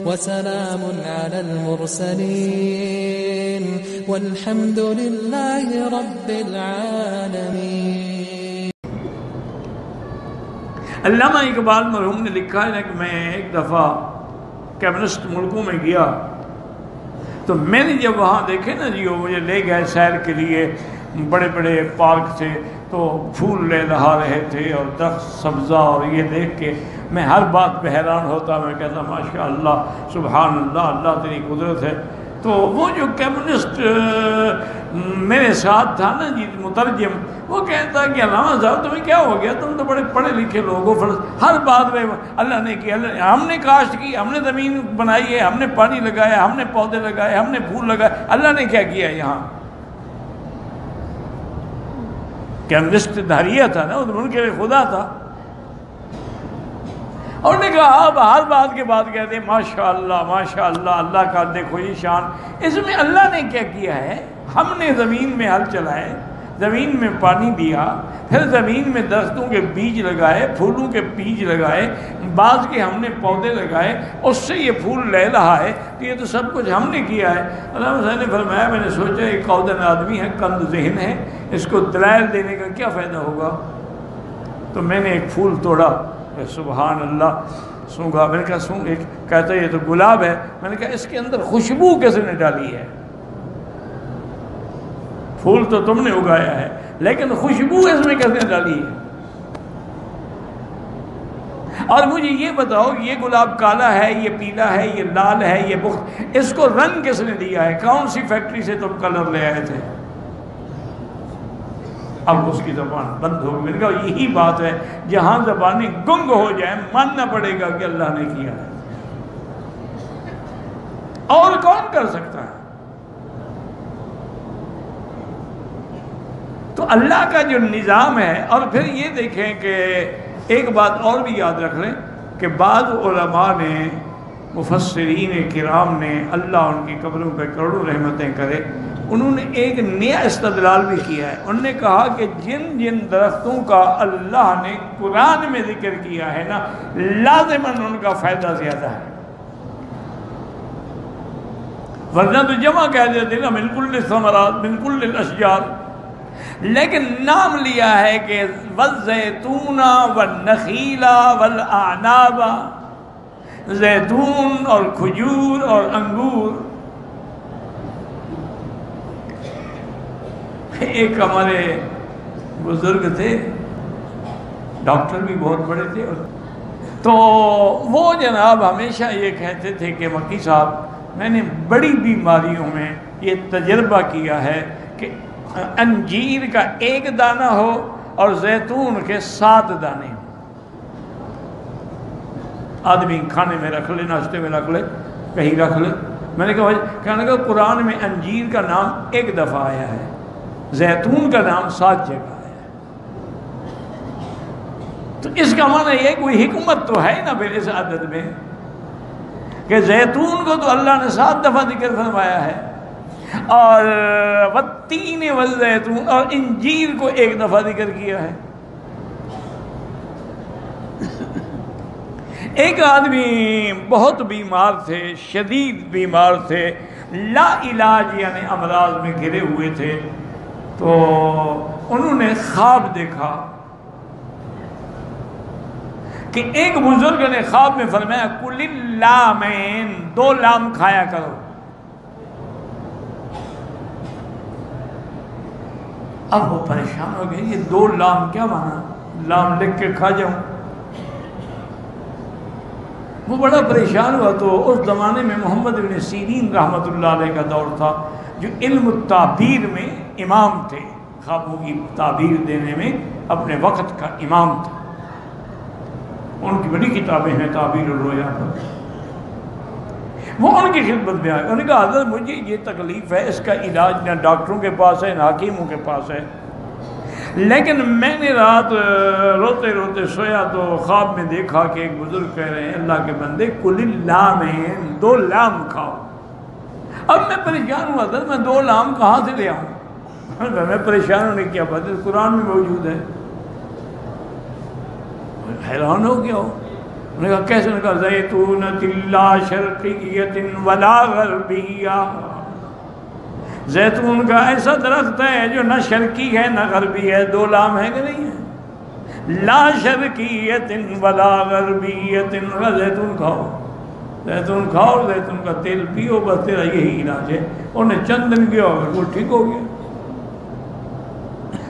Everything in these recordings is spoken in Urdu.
وسلام على المرسلين والحمد لله رب العالمين۔ علامہ اقبال مرحوم نے لکھا ہے کہ میں ایک دفعہ کمیونسٹ ملکوں میں گیا تو میں نے جب وہاں دیکھے نا جی وہ مجھے لے گئے سیر کے لیے، بڑے بڑے پارک تھے تو پھول لے رہا رہے تھے اور درخت سبزہ، اور یہ دیکھ کے میں ہر بات پہ حیران ہوتا، میں کہتا ماشاء اللہ سبحان اللہ، اللہ تیری قدرت ہے۔ تو وہ جو کمیونسٹ میرے ساتھ تھا نا جی مترجم، وہ کہتا کہ علامہ صاحب تمہیں کیا ہو گیا، تم تو بڑے پڑھے لکھے لوگ ہو، ہر بات میں اللہ نے کیا، ہم نے کاشت کی، ہم نے زمین بنائی ہے، ہم نے پانی لگایا، ہم نے پودے لگائے، ہم نے پھول لگائے، اللہ نے کیا کیا یہاں؟ کمیونسٹ دھاریہ تھا نا، وہ منکر خدا تھا، اور نے کہا آپ ہر بات کے بعد کہتے ہیں ماشاءاللہ ماشاءاللہ، اللہ کا دیکھو یہ شان، اس میں اللہ نے کیا کیا ہے؟ ہم نے زمین میں ہل چلائے، زمین میں پانی دیا، پھر زمین میں درختوں کے بیج لگائے، پھولوں کے بیج لگائے، بعض کے ہم نے پودے لگائے، اس سے یہ پھول لے رہا ہے، تو یہ تو سب کچھ ہم نے کیا ہے۔ علامہ صاحب نے فرمایا میں نے سوچا ایک قودن آدمی ہے، کند ذہن ہے، اس کو دلائل دینے کا کیا فائدہ ہوگا؟ تو میں نے ایک پھول توڑا، سبحان اللہ، سونگا، میں نے کہا سونگ، ایک کہتا ہے یہ تو گلاب ہے، میں نے کہا اس کے اندر خوشبو کس نے ڈالی ہے؟ پھول تو تم نے اگایا ہے لیکن خوشبو اس میں کس نے ڈالی ہے؟ اور مجھے یہ بتاؤ یہ گلاب کالا ہے، یہ پیلا ہے، یہ لال ہے، یہ بخت، اس کو رنگ کس نے دیا ہے؟ کون سی فیکٹری سے تم کلر لے آئے تھے؟ اب اس کی زبان بند ہو گئی۔ میں نے کہا یہی بات ہے، جہاں زبانیں گنگ ہو جائیں ماننا پڑے گا کہ اللہ نے کیا ہے، اور کون کر سکتا ہے؟ تو اللہ کا جو نظام ہے، اور پھر یہ دیکھیں کہ ایک بات اور بھی یاد رکھ لیں کہ بعض علماء نے، مفسرین کرام نے، اللہ ان کی قبروں پہ کروڑوں رحمتیں کرے، انہوں نے ایک نیا استدلال بھی کیا ہے۔ انہوں نے کہا کہ جن جن درختوں کا اللہ نے قرآن میں ذکر کیا ہے نا، لازماً ان کا فائدہ زیادہ ہے، ورنہ تو جمع کہہ دیتے نا من کل الثمرات من کل الاشجار، لیکن نام لیا ہے کہ والزیتون والنخیل والاعناب، زیتون اور کھجور اور انگور۔ ایک ہمارے بزرگ تھے، ڈاکٹر بھی بہت بڑے تھے، تو وہ جناب ہمیشہ یہ کہتے تھے کہ مکی صاحب میں نے بڑی بیماریوں میں یہ تجربہ کیا ہے کہ انجیر کا ایک دانہ ہو اور زیتون کے 7 دانے ہو، آدمی کھانے میں رکھ لے، ناشتے میں رکھ لے، کہیں رکھ لے۔ میں نے کہا قرآن میں انجیر کا نام ایک دفعہ آیا ہے، زیتون کا نام 7 جگہ آیا ہے، تو اس کا معنی یہ کوئی حکمت تو ہے نا پھر اس عدد میں کہ زیتون کو تو اللہ نے 7 دفعہ ذکر فرمایا ہے، اور والتین والزیتون، اور انجیر کو 1 دفعہ ذکر کیا ہے۔ ایک آدمی بہت بیمار تھے، شدید بیمار تھے، لا علاج یعنی امراض میں گھرے ہوئے تھے، تو انہوں نے خواب دیکھا کہ ایک بزرگ نے خواب میں فرمایا کل اللامین، 2 لام کھایا کرو۔ اب وہ پریشان ہو گئے، یہ 2 لام کیا مانا؟ لام لکھ کے کھا جاؤں؟ وہ بڑا پریشان ہوا۔ تو اس زمانے میں محمد بن سیرین رحمۃ اللہ علیہ کا دور تھا، جو علم التعبیر میں امام تھے، خوابوں کی تعبیر دینے میں اپنے وقت کا امام تھا۔ ان کی بڑی کتابیں ہیں تعبیر الرؤیا پر، وہ ان کی خدمت میں آئے۔ انہوں نے کہا حضرت مجھے یہ تکلیف ہے، اس کا علاج نہ ڈاکٹروں کے پاس ہے نہ حکیموں کے پاس ہے، لیکن میں نے رات روتے روتے سویا تو خواب میں دیکھا کہ ایک بزرگ کہہ رہے ہیں اللہ کے بندے کل اللامین، 2 لام کھاؤ۔ اب میں پریشان ہوا حضرت میں 2 لام کہاں سے لے آؤں؟ میں پریشان ہونے کی بات ہے، قرآن میں موجود ہے۔ حیران ہو گیا ہو، انہوں نے کہا کیسے؟ انہوں نے کہا زیتونۃ لا شرقیۃ ولا غربیہ، زیتون کا ایسا درخت ہے جو نہ شرقی ہے نہ غربی ہے، دو لام ہے کہ نہیں ہے؟ لا شرقیۃ ولا غربیۃ، زیتون کھاؤ، زیتون کھاؤ اور زیتون کا تیل پیو، بس تیرا یہی علاج ہے۔ انہیں چند دن کیا ہوگا وہ ٹھیک ہو گیا۔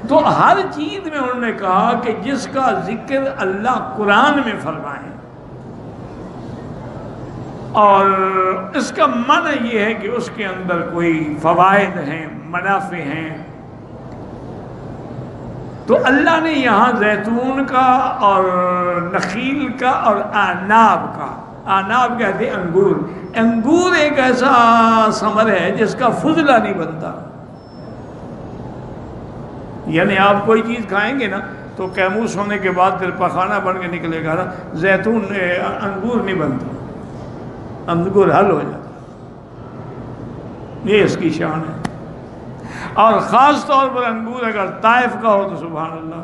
تو ہر چیز میں انہوں نے کہا کہ جس کا ذکر اللہ قرآن میں فرمائے، اور اس کا معنی یہ ہے کہ اس کے اندر کوئی فوائد ہیں، منافع ہیں، تو اللہ نے یہاں زیتون کا اور نخیل کا اور آناب کا، آناب کہتے ہیں انگور، انگور ایک ایسا ثمر ہے جس کا فضلہ نہیں بنتا، یعنی آپ کوئی چیز کھائیں گے نا تو کیموس ہونے کے بعد پھر پخانہ بن کے نکلے گا نا، زیتون انگور نہیں بنتا، انگور حل ہو جاتا، یہ اس کی شان ہے۔ اور خاص طور پر انگور اگر طائف کا ہو تو سبحان اللہ،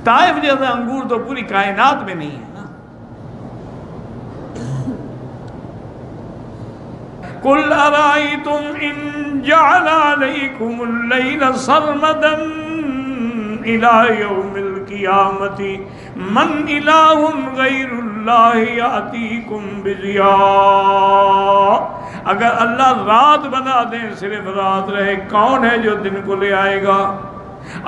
طائف جیسا انگور تو پوری کائنات میں نہیں ہے نا۔ قُلْ أَرَأَيْتُمْ إِنْ جَعَلَ عَلَيْكُمُ اللَّيْلَ سَرْمَدًا إِلَى يَوْمِ الْقِيَامَةِ مَنْ إِلَٰهٌ غَيْرُ اللَّهِ يَأْتِيكُمْ بِضِيَاءٍ، اگر اللہ رات بنا دیں صرف رات رہے، کون ہے جو دن کو لے آئے گا؟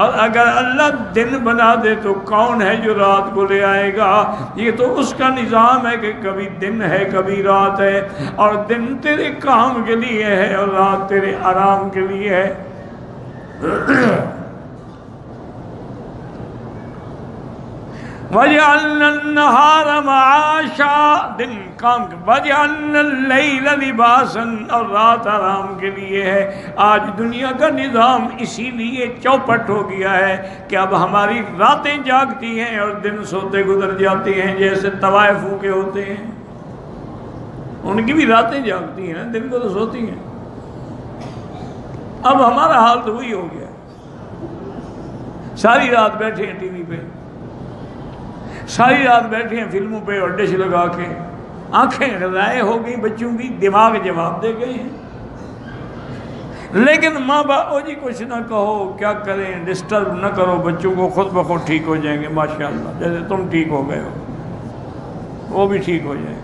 اور اگر اللہ دن بنا دے تو کون ہے جو رات کو لے آئے گا؟ یہ تو اس کا نظام ہے کہ کبھی دن ہے کبھی رات ہے، اور دن تیرے کام کے لیے ہے اور رات تیرے آرام کے لیے ہے۔ وَجَعَلْنَا النَّهَارَ مَعَاشًا، دن کام کے، وَجَعَلْنَا اللَّيْلَ لِبَاسًا، اور رات آرام کے لیے ہے۔ آج دنیا کا نظام اسی لیے چوپٹ ہو گیا ہے کہ اب ہماری راتیں جاگتی ہیں اور دن سوتے گزر جاتے ہیں، جیسے طوائفوں کے ہوتے ہیں، ان کی بھی راتیں جاگتی ہیں، دن کو تو سوتی ہیں۔ اب ہمارا حال تو وہی ہو گیا، ساری رات بیٹھے ہیں ٹی وی پہ، ساری رات بیٹھے ہیں فلموں پہ اور ڈش لگا کے، آنکھیں ضائع ہو گئی بچوں کی، دماغ جواب دے گئے ہیں۔ لیکن ماں باپ جی کچھ نہ کہو، کیا کریں، ڈسٹرب نہ کرو بچوں کو، خود بخود ٹھیک ہو جائیں گے ماشاءاللہ، جیسے تم ٹھیک ہو گئے ہو وہ بھی ٹھیک ہو جائیں گے۔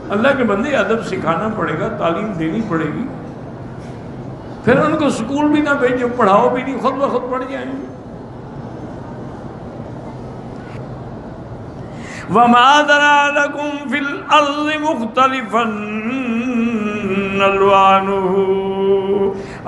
اللہ کے بندے ادب سکھانا پڑے گا، تعلیم دینی پڑے گی، پھر ان کو سکول بھی نہ بھیجو، پڑھاؤ بھی نہیں، خود بخود پڑھ جائیں گے۔ وَمَا ذَرَأَ لَكُمْ فِي الْأَرْضِ مُخْتَلِفًا أَلْوَانُهُ،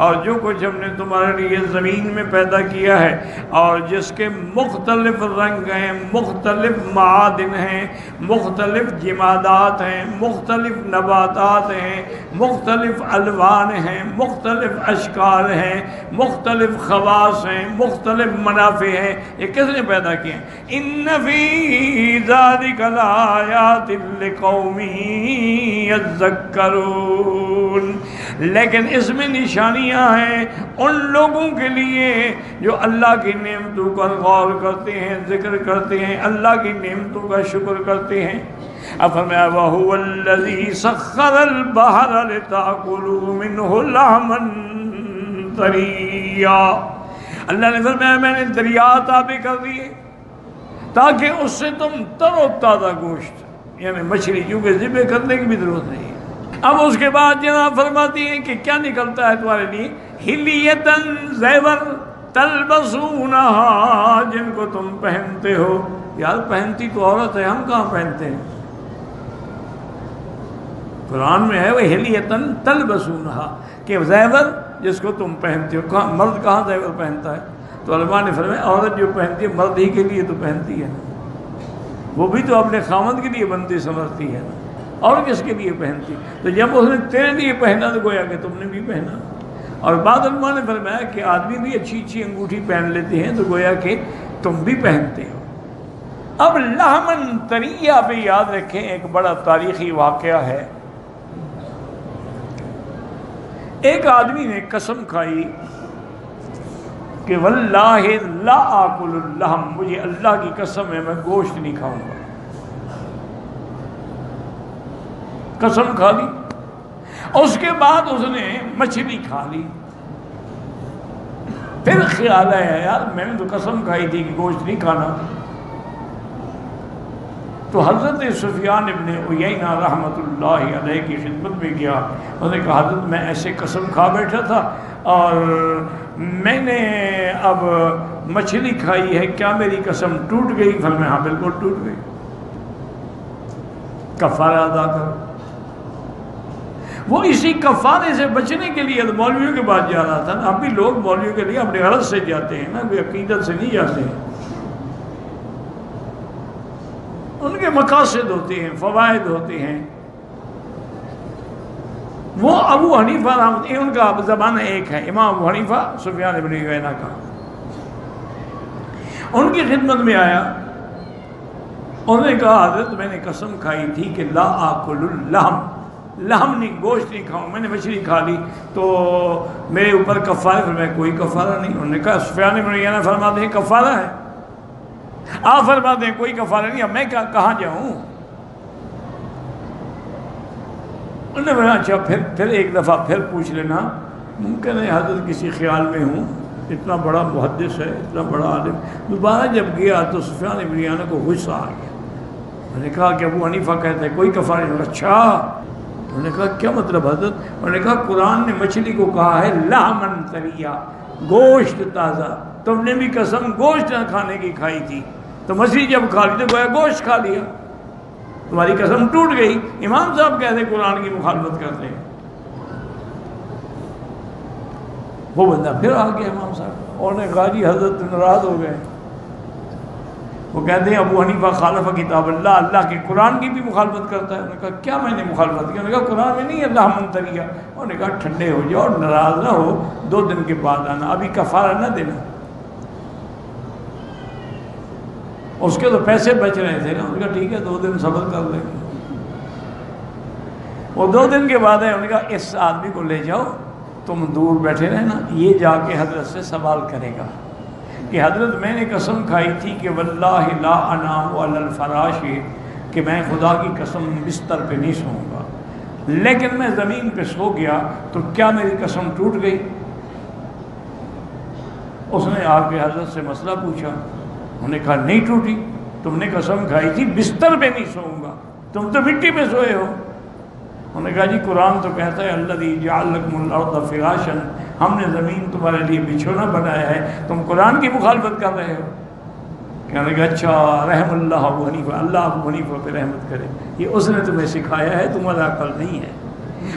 اور جو کچھ ہم نے تمہارے لیے زمین میں پیدا کیا ہے اور جس کے مختلف رنگ ہیں، مختلف معادن ہیں، مختلف جمادات ہیں، مختلف نباتات ہیں، مختلف الوان ہیں، مختلف اشکال ہیں، مختلف خواص ہیں، مختلف منافع ہیں، یہ کس نے پیدا کیے ہیں؟ إِنَّ فِي ذَلِكَ لَآيَاتٍ لِقَوْمٍ يَذَّكَّرُونَ، لیکن اس میں نشانیاں ہیں ان لوگوں کے لیے جو اللہ کی نعمتوں پر غور کرتے ہیں، ذکر کرتے ہیں، اللہ کی نعمتوں کا شکر کرتے ہیں۔ اب فرمایا وَهُوَ الَّذِي سَخَّرَ الْبَحْرَ لِتَأْكُلُوا مِنْهُ لَحْمًا طَرِيًّا، اللہ نے فرمایا میں نے دریا تابع کر دیے تاکہ اس سے تم تر و تازہ گوشت، یعنی مچھلی، کیونکہ ذبح کرنے کی بھی ضرورت نہیں ہے۔ اب اس کے بعد جناب فرماتی ہیں کہ کیا نکلتا ہے تمہارے لیے؟ حلیتاً، زیور، تلبسونہا، جن کو تم پہنتے ہو۔ یار پہنتی تو عورت ہے، ہم کہاں پہنتے ہیں؟ قرآن میں ہے وہ حلیتاً تلبسونہا کہ زیور جس کو تم پہنتے ہو۔ کہاں مرد کہاں زیور پہنتا ہے؟ تو علماء نے فرمایا عورت جو پہنتی ہے مرد ہی کے لیے تو پہنتی ہے نا، وہ بھی تو اپنے خامد کے لیے بنتی سمجھتی ہے نا، اور کس کے لیے پہنتی؟ تو جب اس نے تیرے لیے پہنا تو گویا کہ تم نے بھی پہنا۔ اور بعض علماء نے فرمایا کہ آدمی بھی اچھی اچھی انگوٹھی پہن لیتے ہیں تو گویا کہ تم بھی پہنتے ہو۔ اب لحمن طریہ پہ یاد رکھیں ایک بڑا تاریخی واقعہ ہے۔ ایک آدمی نے قسم کھائی کہ واللہ لا آکل اللحم، مجھے اللہ کی قسم ہے میں گوشت نہیں کھاؤں گا. قسم کھا لی. اس کے بعد اس نے مچھلی کھا لی. پھر خیال آیا یار میں نے تو قسم کھائی تھی کہ گوشت نہیں کھانا. تو حضرت سفیان ابن عیینہ رحمۃ اللہ علیہ کی خدمت میں گیا. انہوں نے کہا حضرت میں ایسے قسم کھا بیٹھا تھا اور میں نے اب مچھلی کھائی ہے، کیا میری قسم ٹوٹ گئی؟ فرمایا ہاں بالکل ٹوٹ گئی، کفارہ ادا کرو. وہ اسی کفارے سے بچنے کے لیے مولویوں کے پاس جا رہا تھا. اب بھی لوگ مولویوں کے لیے اپنے غرض سے جاتے ہیں نا، کوئی عقیدت سے نہیں جاتے ہیں. ان کے مقاصد ہوتے ہیں، فوائد ہوتے ہیں. وہ ابو حنیفہ رحمۃ اللہ، ان کا زمانہ ایک ہے، امام ابو حنیفہ سفیان ابن عیینہ کا. ان کی خدمت میں آیا. انہوں نے کہا حضرت میں نے قسم کھائی تھی کہ لا آکل اللحم، لحم نہیں، گوشت نہیں کھاؤں. میں نے مچھلی کھا لی تو میرے اوپر کفارہ؟ میں کوئی کفارہ نہیں. انہوں نے کہا سفیان ابن عیینہ فرماتے ہیں کفارہ ہے. آپ فرماتے ہیں کوئی کفارہ نہیں. اب میں کہاں جاؤں؟ انہوں نے بولا اچھا پھر ایک دفعہ پھر پوچھ لینا. ممکن ہے حضرت کسی خیال میں ہوں، اتنا بڑا محدث ہے، اتنا بڑا عالم. دوبارہ جب گیا تو سفیان ابن عیینہ کو غصہ آ گیا. میں نے کہا کہ ابو حنیفہ کہتے ہیں کوئی کفارہ نہیں. اچھا. انہوں نے کہا کیا مطلب حضرت؟ انہوں نے کہا قرآن نے مچھلی کو کہا ہے لحمن طریا، گوشت تازہ. تم نے بھی قسم گوشت نہ کھانے کی کھائی تھی، تو مچھلی جب کھا لی تو گویا گوشت کھا لیا، تمہاری قسم ٹوٹ گئی. امام صاحب کہتے قرآن کی مخالفت کرتے ہیں. وہ بندہ پھر آ گیا امام صاحب اور نے کہا جی حضرت ناراض ہو گئے. وہ کہتے ہیں ابو حنیفہ خالف کتاب اللہ، اللہ کے قرآن کی بھی مخالفت کرتا ہے. انہوں نے کہا کیا میں نے مخالفت کی؟ انہوں نے کہا قرآن میں نہیں ہے لحمن طریا. انہوں نے کہا ٹھنڈے ہو جاؤ، ناراض نہ ہو، 2 دن کے بعد آنا، ابھی کفارہ نہ دینا. اس کے تو پیسے بچ رہے تھے نا. انہوں نے کہا ٹھیک ہے 2 دن صبر کر لیں گے. وہ 2 دن کے بعد ہے. انہوں نے کہا اس آدمی کو لے جاؤ، تم دور بیٹھے رہنا، یہ جا کے حضرت سے سوال کرے گا کہ حضرت میں نے قسم کھائی تھی کہ واللہ لا انام علی الفراش، کہ میں خدا کی قسم بستر پہ نہیں سوؤں گا، لیکن میں زمین پہ سو گیا، تو کیا میری قسم ٹوٹ گئی؟ اس نے آ کے حضرت سے مسئلہ پوچھا. انہوں نے کہا نہیں ٹوٹی، تم نے قسم کھائی تھی بستر پہ نہیں سوؤں گا، تم تو مٹی پہ سوئے ہو. انہوں نے کہا جی قرآن تو کہتا ہے الذی جعل لکم الارض فراشا، ہم نے زمین تمہارے لیے بچھونا بنایا ہے، تم قرآن کی مخالفت کر رہے ہو. کہنے لگا اچھا رحم اللہ ابو حنیفہ، اللہ ابو حنیفہ پہ رحمت کرے، یہ اس نے تمہیں سکھایا ہے، تمہارا عقل نہیں ہے.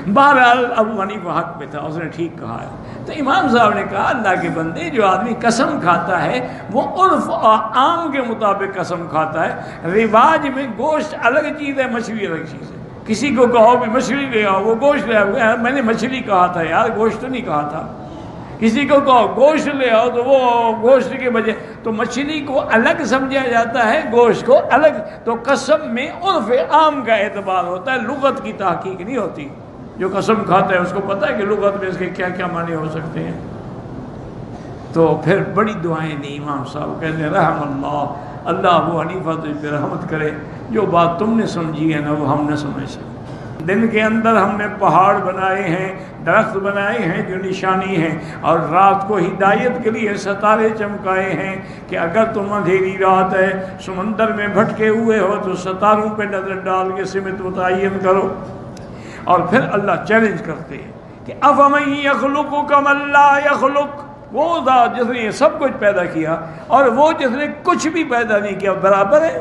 بہرحال ابو حنیفہ حق پہ تھا، اس نے ٹھیک کہا ہے. تو امام صاحب نے کہا اللہ کے بندے، جو آدمی قسم کھاتا ہے وہ عرف اور عام کے مطابق قسم کھاتا ہے. رواج میں گوشت الگ چیز ہے، مچھلی الگ چیز ہے. کسی کو کہو کہ مچھلی لے آؤ، وہ گوشت لے آؤ. میں نے مچھلی کہا تھا یار، گوشت تو نہیں کہا تھا. کسی کو کہو گوشت لے آؤ تو وہ گوشت کے بجائے، تو مچھلی کو الگ سمجھا جاتا ہے، گوشت کو الگ. تو قسم میں عرف عام کا اعتبار ہوتا ہے، لغت کی تحقیق نہیں ہوتی. جو قسم کھاتا ہے اس کو پتہ ہے کہ لغت میں اس کے کیا کیا معنی ہو سکتے ہیں. تو پھر بڑی دعائیں دی امام صاحب. کہتے ہیں رحم اللہ، اللہ ابو حنیفہ تجھ پہ رحمت کرے، جو بات تم نے سمجھی ہے نا وہ ہم نہ سمجھ سکتے. دن کے اندر ہم نے پہاڑ بنائے ہیں، درخت بنائے ہیں جو نشانی ہیں، اور رات کو ہدایت کے لیے ستارے چمکائے ہیں کہ اگر تم اندھیری رات ہے، سمندر میں بھٹکے ہوئے ہو، تو ستاروں پہ نظر ڈال کے سمت متعین کرو. اور پھر اللہ چیلنج کرتے ہیں کہ افمن یخلق کمن لا یخلق، وہ ذات جس نے یہ سب کچھ پیدا کیا اور وہ جس نے کچھ بھی پیدا نہیں کیا برابر ہے؟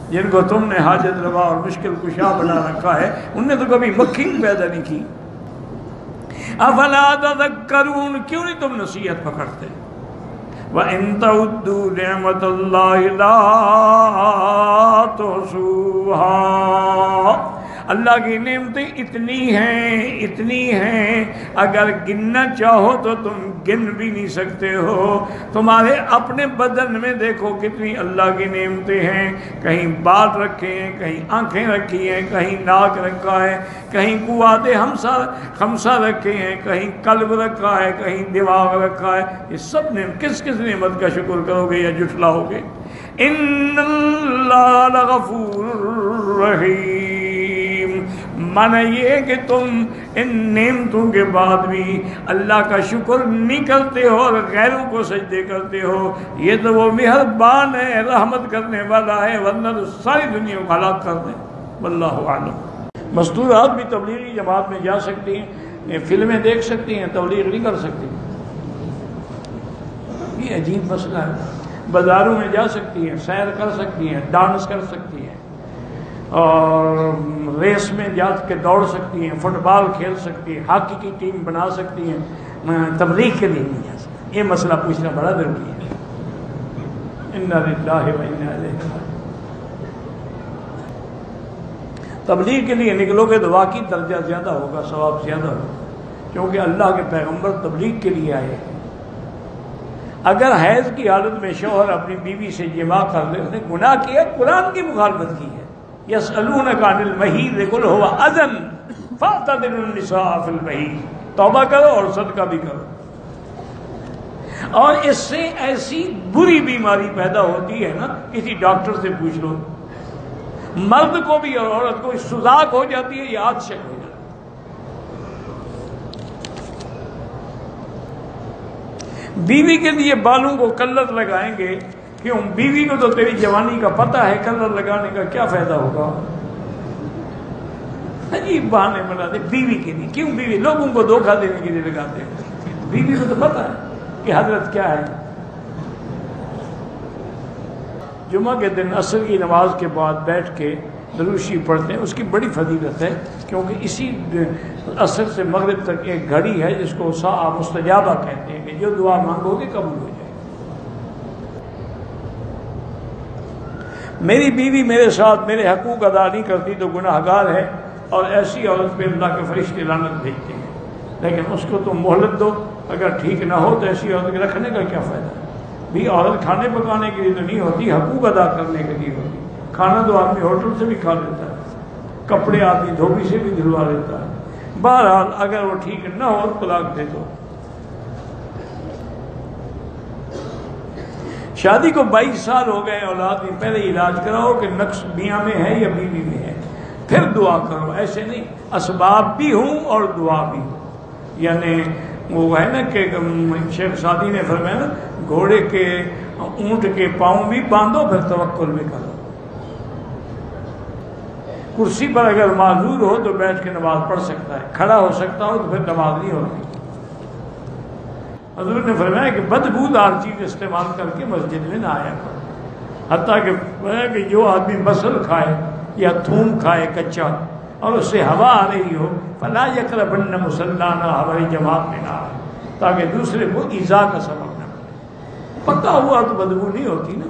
جن کو تم نے حاجت روا اور مشکل کشا بنا رکھا ہے، ان نے تو کبھی مکھی پیدا نہیں کی. افلا تذکرون، کیوں نہیں تم نصیحت پکڑتے؟ وَإِن تَعُدُّوا نِعْمَةَ اللَّهِ لَا تُحْصُوهَا، اللہ کی نعمتیں اتنی ہیں اگر گننا چاہو تو تم گن بھی نہیں سکتے ہو۔ تمہارے اپنے بدن میں دیکھو کتنی اللہ کی نعمتیں ہیں، کہیں بال رکھے ہیں، کہیں آنکھیں رکھی ہیں، کہیں ناک رکھا ہے، کہیں قوت خمسہ رکھے ہیں، کہیں قلب رکھا ہے، کہیں دماغ رکھا ہے۔ یہ سب نے کس نعمت کا شکر کرو گے یا جھٹلاؤ گے؟ ان اللہ لغفور رحیم، مانا یہ ہے کہ تم ان نعمتوں کے بعد بھی اللہ کا شکر نہیں کرتے ہو اور غیروں کو سجدے کرتے ہو۔ یہ تو وہ مہربان ہے، رحمت کرنے والا ہے، ورنہ تو ساری دنیا کو ہلاک کر دیں۔ واللہ اعلم۔ مستورات بھی تبلیغی جماعت میں جا سکتی ہیں، فلمیں دیکھ سکتی ہیں، تبلیغ نہیں کر سکتی۔ یہ عجیب مسئلہ ہے۔ بازاروں میں جا سکتی ہیں، سیر کر سکتی ہیں، ڈانس کر سکتی ہیں، اور ریس میں جا کے دوڑ سکتی ہیں، فٹ بال کھیل سکتی ہیں، ہاکی کی ٹیم بنا سکتی ہیں، تبلیغ کے لیے نہیں جا سکتی۔ یہ مسئلہ پوچھنا بڑا ضروری ہے۔ انا للہ و انا الیہ راجعون۔ تبلیغ کے لیے نکلو گے تو واقعی درجہ زیادہ ہوگا، ثواب زیادہ ہوگا، کیونکہ اللہ کے پیغمبر تبلیغ کے لیے آئے ہیں۔ اگر حیض کی حالت میں شوہر اپنی بیوی سے جماع کر لے، اس نے گناہ کیا، قرآن کی مخالفت کی ہے۔ یسألونک عن المحیض قل هو اذى فاعتزلوا النساء فی المحیض، توبہ کرو اور صدقہ بھی کرو۔ اور اس سے ایسی بری بیماری پیدا ہوتی ہے نا، کسی ڈاکٹر سے پوچھ لو، مرد کو بھی اور عورت کو سوزاک ہو جاتی ہے یا عطشک ہو جاتی ہے۔ بیوی کے لیے بالوں کو کلر لگائیں گے، کیوں؟ بیوی کو تو تیری جوانی کا پتہ ہے، کلر لگانے کا کیا فائدہ ہوگا؟ عجیب بہانے بناتے بیوی کے لیے۔ کیوں بیوی؟ لوگوں کو دھوکہ دینے کے لیے لگاتے ہیں۔ بیوی کو تو پتہ ہے کہ حضرت کیا ہے۔ جمعہ کے دن عصر کی نماز کے بعد بیٹھ کے درود شریف پڑھتے ہیں، اس کی بڑی فضیلت ہے، کیونکہ اسی عصر سے مغرب تک ایک گھڑی ہے جس کو ساعہ مستجابہ کہتے ہیں، کہ جو دعا مانگو گے قبول ہو جائے۔ میری بیوی میرے ساتھ میرے حقوق ادا نہیں کرتی تو گناہ گار ہے، اور ایسی عورت پہ اللہ کے فرشتے لعنت بھیجتے ہیں۔ لیکن اس کو تم مہلت دو، اگر ٹھیک نہ ہو تو ایسی عورت کے رکھنے کا کیا فائدہ؟ بھی عورت کھانے پکانے کے لیے تو نہیں ہوتی، حقوق ادا کرنے کے لیے ہوتی۔ کھانا تو آدمی ہوٹل سے بھی کھا لیتا ہے، کپڑے آدمی دھوبی سے بھی دھلوا لیتا ہے۔ بہرحال اگر وہ ٹھیک نہ ہو طلاق دے دو۔ شادی کو 22 سال ہو گئے، اولاد میں، پہلے علاج کراؤ کہ نقص میاں میں ہے یا بیوی میں ہے، پھر دعا کرو۔ ایسے نہیں، اسباب بھی ہوں اور دعا بھی ہوں۔ یعنی وہ ہے نا کہ شیخ سعدی نے فرمایا نا، گھوڑے کے اونٹ کے پاؤں بھی باندھو، پھر توکل بھی کرو۔ کرسی پر اگر معذور ہو تو بیٹھ کے نماز پڑھ سکتا ہے، کھڑا ہو سکتا ہو تو پھر نماز نہیں ہوتی۔ حضور نے فرمایا کہ بدبودار چیز استعمال کر کے مسجد میں نہ آیا کرو، حتیٰ کہ جو آدمی بصل کھائے یا تھوم کھائے کچا اور اس سے ہوا آ رہی ہو، فلا یقربن مصلانا، ہماری جماعت میں نہ آئے، تاکہ دوسرے کو ایذا کا سبب نہ بنے۔ پتہ ہوا تو بدبو نہیں ہوتی نا۔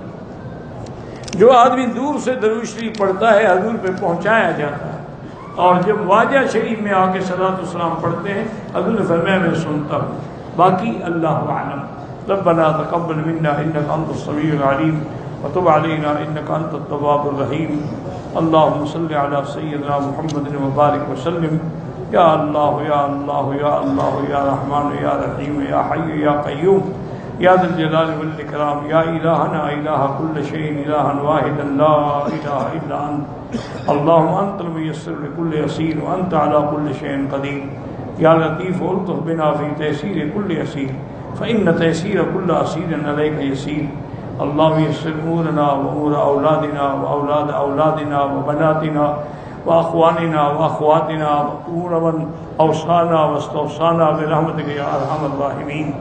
جو آدمی دور سے درود شریف پڑھتا ہے حضور پہ پہنچایا جاتا ہے، اور جب واجہ شریف میں آ کے صلاۃ والسلام پڑھتے ہیں، حضور نے فرمایا میں سنتا ہوں، باقی اللہ اعلم۔ ربنا تقبل منا انک انت السمیع العلیم وتب علینا انک انت التواب الرحیم۔ اللہم صل علی سیدنا محمد وبارک وسلم۔ یا اللہ یا اللہ یا اللہ یا رحمان یا رحیم یا حی یا قیوم یا ذا الجلال والاکرام، یا الہنا الہ کل شیء الہا واحدا لا الہ الا انت۔ اللہم انت المیسر لکل عسیر وانت علی کل شیء قدیر۔ یا لطیف الطف بنا فی تیسیر کل عسیر فإن تیسیر کل عسیر علیک یسیر۔ اللہم یسر امورنا وامور اولادنا واولاد اولادنا وبناتنا واخواننا واخواتنا وامور من اوصانا واستوصانا برحمتک یا ارحم الراحمین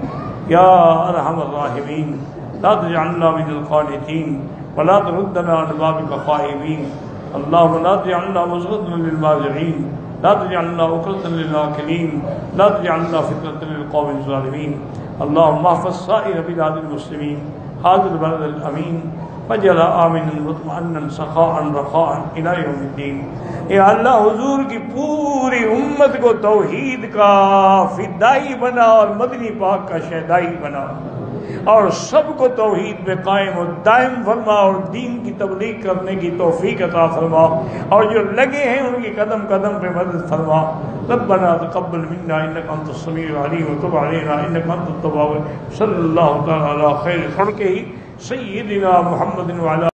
یا ارحم الراحمین۔ لا تجعلنا من القانتین ولا تردنا عن بابک خائبین۔ اللہم لا تجعلنا مزغة للمازغین، لا تجعلنا عقدة للآكلين، لا تجعلنا فتنة للقوم الظالمين۔ اللهم احفظ سائر بلاد المسلمين، هذا البلد الأمين فجر آمنا مطمئنا سخاء رخاء الى یوم الدین۔ اے اللہ حضور کی پوری امت کو توحید کا فدائی بنا اور مدنی پاک کا شہدائی بنا، اور سب کو توحید پہ قائم و دائم فرما، اور دین کی تبلیغ کرنے کی توفیق عطا فرما، اور جو لگے ہیں ان کی قدم قدم پہ مدد فرما۔ ربنا تقبل منا انک انت السمیع العلیم وتب علینا انک انت التواب۔ صلی اللہ تعالی علی خیر خلقہ سیدنا محمد وعلی